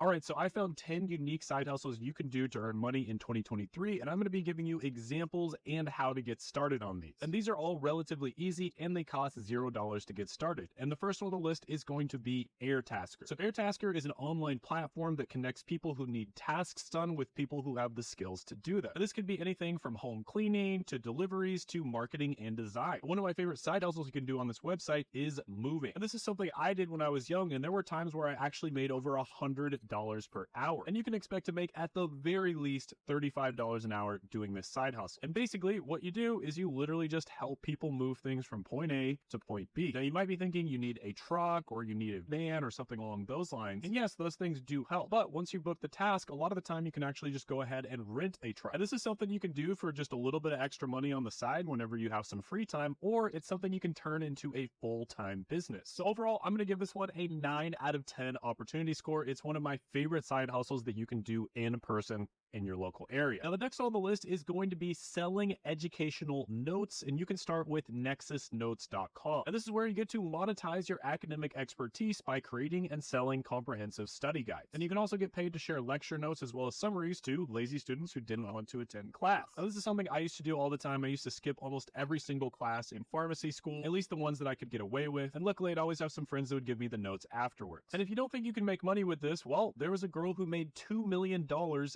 All right, so I found 10 unique side hustles you can do to earn money in 2023, and I'm going to be giving you examples and how to get started on these. And these are all relatively easy and they cost $0 to get started. And the first one on the list is going to be Airtasker. So Airtasker is an online platform that connects people who need tasks done with people who have the skills to do that. And this could be anything from home cleaning to deliveries to marketing and design. One of my favorite side hustles you can do on this website is moving. And this is something I did when I was young, and there were times where I actually made over $100 per hour. And you can expect to make at the very least $35 an hour doing this side hustle. And basically what you do is you literally just help people move things from point A to point B. Now you might be thinking you need a truck or you need a van or something along those lines. And yes, those things do help. But once you book the task, a lot of the time you can actually just go ahead and rent a truck. And this is something you can do for just a little bit of extra money on the side whenever you have some free time, or it's something you can turn into a full-time business. So overall, I'm going to give this one a 9 out of 10 opportunity score. It's one of my favorite side hustles that you can do in person in your local area. Now, the next on the list is going to be selling educational notes, and you can start with nexusnotes.com. And this is where you get to monetize your academic expertise by creating and selling comprehensive study guides. And you can also get paid to share lecture notes as well as summaries to lazy students who didn't want to attend class. Now, this is something I used to do all the time. I used to skip almost every single class in pharmacy school, at least the ones that I could get away with. And luckily, I'd always have some friends that would give me the notes afterwards. And if you don't think you can make money with this, well, there was a girl who made $2 million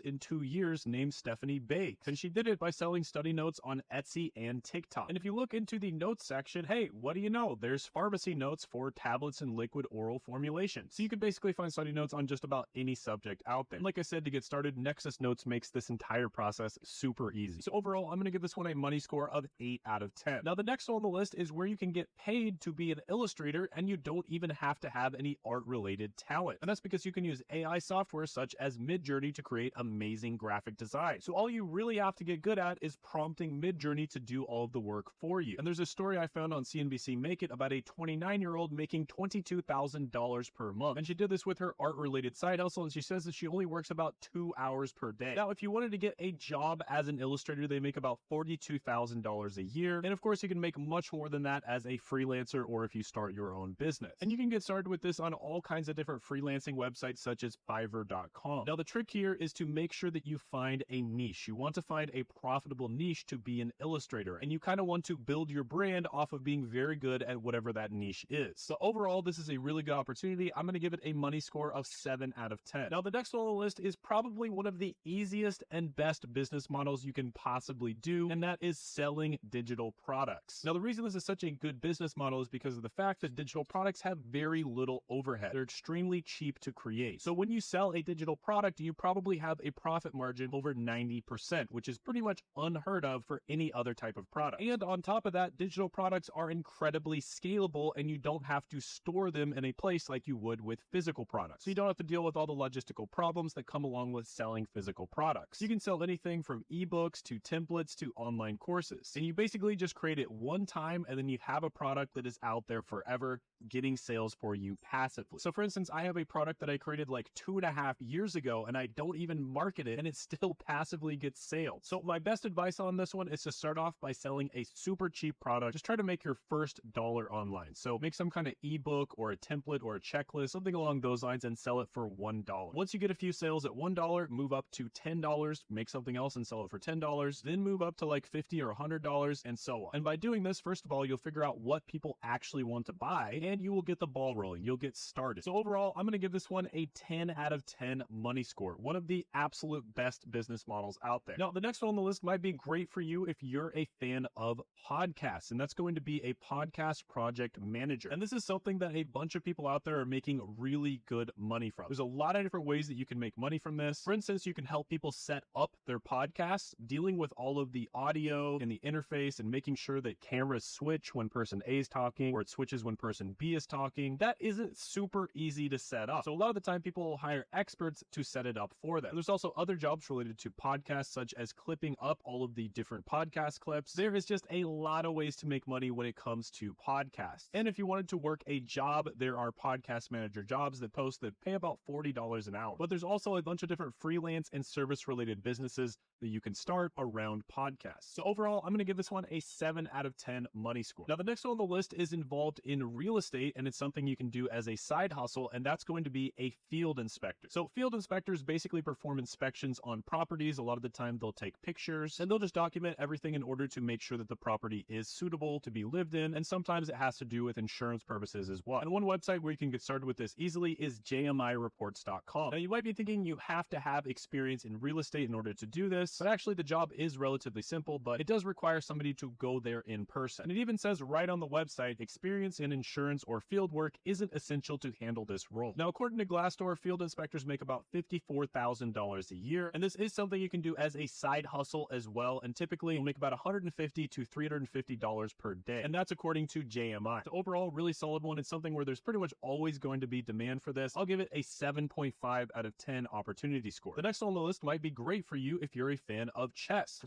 in 2 years named Stephanie Bakes, and she did it by selling study notes on Etsy and TikTok. And if you look into the notes section, hey, what do you know? There's pharmacy notes for tablets and liquid oral formulation. So you can basically find study notes on just about any subject out there. And like I said, to get started, Nexus Notes makes this entire process super easy. So overall, I'm going to give this one a money score of 8 out of 10. Now, the next one on the list is where you can get paid to be an illustrator, and you don't even have to have any art-related talent. And that's because you can use AI software such as Midjourney to create amazing graphic design. So all you really have to get good at is prompting Midjourney to do all of the work for you. And there's a story I found on CNBC Make It about a 29-year-old making $22,000 per month. And she did this with her art-related side hustle, and she says that she only works about 2 hours per day. Now, if you wanted to get a job as an illustrator, they make about $42,000 a year. And of course, you can make much more than that as a freelancer or if you start your own business. And you can get started with this on all kinds of different freelancing websites such as Fiverr.com. Now, the trick here is to make sure that you find a niche. You want to find a profitable niche to be an illustrator, and you kind of want to build your brand off of being very good at whatever that niche is. So overall, this is a really good opportunity. I'm going to give it a money score of 7 out of 10. Now, the next one on the list is probably one of the easiest and best business models you can possibly do, and that is selling digital products. Now, the reason this is such a good business model is because of the fact that digital products have very little overhead. They're extremely cheap to create. So when you sell a digital product, you probably have a profit margin over 90%, which is pretty much unheard of for any other type of product. And on top of that, digital products are incredibly scalable, and you don't have to store them in a place like you would with physical products. So you don't have to deal with all the logistical problems that come along with selling physical products. You can sell anything from ebooks to templates to online courses. And you basically just create it one time, and then you have a product that is out there forever, getting sales for you passively. So for instance, I have a product that I created like 2.5 years ago, and I don't even market it, and it still passively gets sales. So my best advice on this one is to start off by selling a super cheap product. Just try to make your first dollar online. So make some kind of ebook or a template or a checklist, something along those lines, and sell it for $1. Once you get a few sales at $1, move up to $10, make something else and sell it for $10, then move up to like $50 or $100, and so on. And by doing this, first of all, you'll figure out what people actually want to buy, and you will get the ball rolling. You'll get started. So overall, I'm going to give this one a 10 out of 10 money score. One of the absolute best business models out there. Now, the next one on the list might be great for you if you're a fan of podcasts, and that's going to be a podcast project manager. And this is something that a bunch of people out there are making really good money from. There's a lot of different ways that you can make money from this. For instance, you can help people set up their podcasts, dealing with all of the audio and the interface and making sure that cameras switch when person A is talking or it switches when person B is talking. That isn't super easy to set up. So a lot of the time people will hire experts to set it up for them. There's also other jobs related to podcasts, such as clipping up all of the different podcast clips. There is just a lot of ways to make money when it comes to podcasts. And if you wanted to work a job, there are podcast manager jobs that post that pay about $40 an hour. But there's also a bunch of different freelance and service related businesses that you can start around podcasts. So overall, I'm going to give this one a 7 out of 10 money score. Now, the next one on the list is involved in real estate, and it's something you can do as a side hustle, and that's going to be a field inspector. So field inspectors basically perform inspections on properties. A lot of the time they'll take pictures and they'll just document everything in order to make sure that the property is suitable to be lived in. And sometimes it has to do with insurance purposes as well. And one website where you can get started with this easily is jmireports.com. Now, you might be thinking you have to have experience in real estate in order to do this, but actually the job is relatively simple, but it does require somebody to go there in person. And it even says right on the website, experience in insurance or field work isn't essential to handle this role. Now, according to Glassdoor, field inspectors make about $54,000 a year, and this is something you can do as a side hustle as well, and typically you'll make about $150 to $350 per day, and that's according to JMI. So overall, really solid one. It's something where there's pretty much always going to be demand for this. I'll give it a 7.5 out of 10 opportunity score. The next one on the list might be great for you if you're a fan of chess.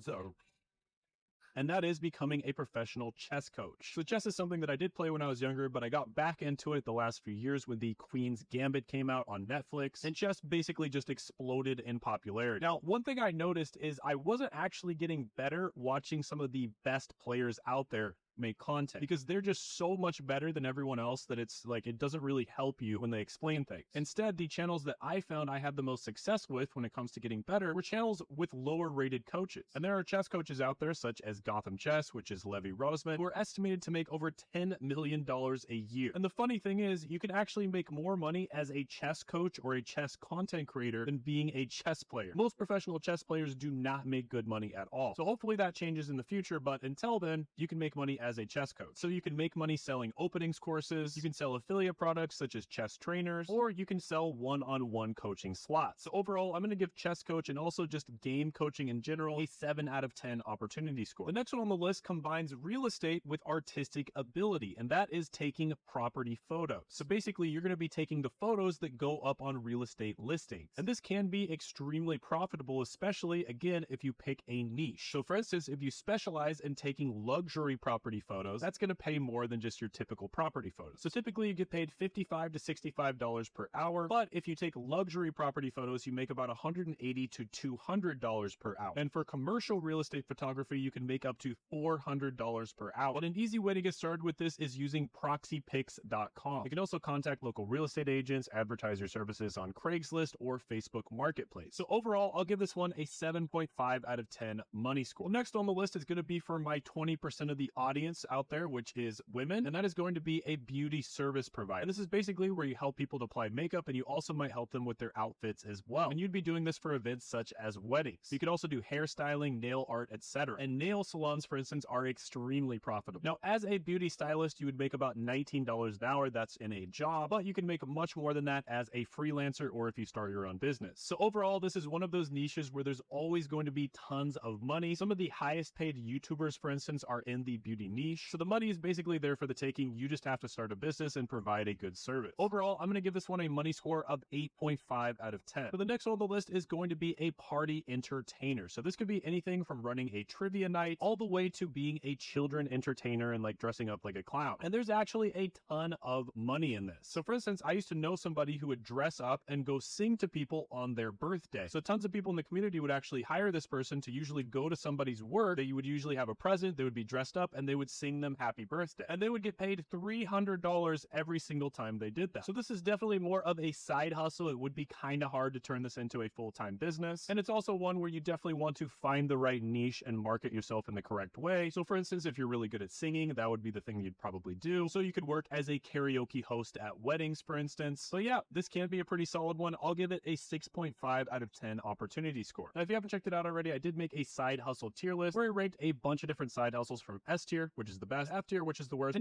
And that is becoming a professional chess coach. So chess is something that I did play when I was younger, but I got back into it the last few years when the Queen's Gambit came out on Netflix, and chess basically just exploded in popularity. Now, one thing I noticed is I wasn't actually getting better watching some of the best players out there make content, because they're just so much better than everyone else that it's like it doesn't really help you when they explain things. Instead, the channels that I found I had the most success with when it comes to getting better were channels with lower rated coaches. And there are chess coaches out there such as Gotham Chess, which is Levy Rosman, who are estimated to make over $10 million a year. And the funny thing is, you can actually make more money as a chess coach or a chess content creator than being a chess player. Most professional chess players do not make good money at all. So hopefully that changes in the future, but until then, you can make money as a chess coach. So you can make money selling openings courses, you can sell affiliate products such as chess trainers, or you can sell one-on-one coaching slots. So overall, I'm going to give chess coach and also just game coaching in general a 7 out of 10 opportunity score. The next one on the list combines real estate with artistic ability, and that is taking property photos. So basically, you're going to be taking the photos that go up on real estate listings. And this can be extremely profitable, especially, again, if you pick a niche. So for instance, if you specialize in taking luxury property photos, that's going to pay more than just your typical property photos. So typically you get paid $55 to $65 per hour, but if you take luxury property photos, you make about $180 to $200 per hour. And for commercial real estate photography, you can make up to $400 per hour. And an easy way to get started with this is using proxypics.com. You can also contact local real estate agents, advertise your services on Craigslist or Facebook Marketplace. So overall, I'll give this one a 7.5 out of 10 money score. Next on the list is going to be for my 20% of the audience out there, which is women, and that is going to be a beauty service provider. And this is basically where you help people to apply makeup, and you also might help them with their outfits as well. And you'd be doing this for events such as weddings. You could also do hairstyling, nail art, etc. And nail salons, for instance, are extremely profitable. Now, as a beauty stylist, you would make about $19 an hour. That's in a job, but you can make much more than that as a freelancer or if you start your own business. So overall, this is one of those niches where there's always going to be tons of money. Some of the highest paid YouTubers, for instance, are in the beauty niche. So the money is basically there for the taking. You just have to start a business and provide a good service. Overall, I'm going to give this one a money score of 8.5 out of 10. So the next one on the list is going to be a party entertainer. So this could be anything from running a trivia night all the way to being a children entertainer and like dressing up like a clown. And there's actually a ton of money in this. So for instance, I used to know somebody who would dress up and go sing to people on their birthday. So tons of people in the community would actually hire this person to usually go to somebody's work. They would usually have a present, they would be dressed up, and they would sing them happy birthday. And they would get paid $300 every single time they did that. So this is definitely more of a side hustle. It would be kind of hard to turn this into a full-time business. And it's also one where you definitely want to find the right niche and market yourself in the correct way. So for instance, if you're really good at singing, that would be the thing you'd probably do. So you could work as a karaoke host at weddings, for instance. So yeah, this can be a pretty solid one. I'll give it a 6.5 out of 10 opportunity score. Now, if you haven't checked it out already, I did make a side hustle tier list where I ranked a bunch of different side hustles from S tier, which is the best, F tier, which is the worst,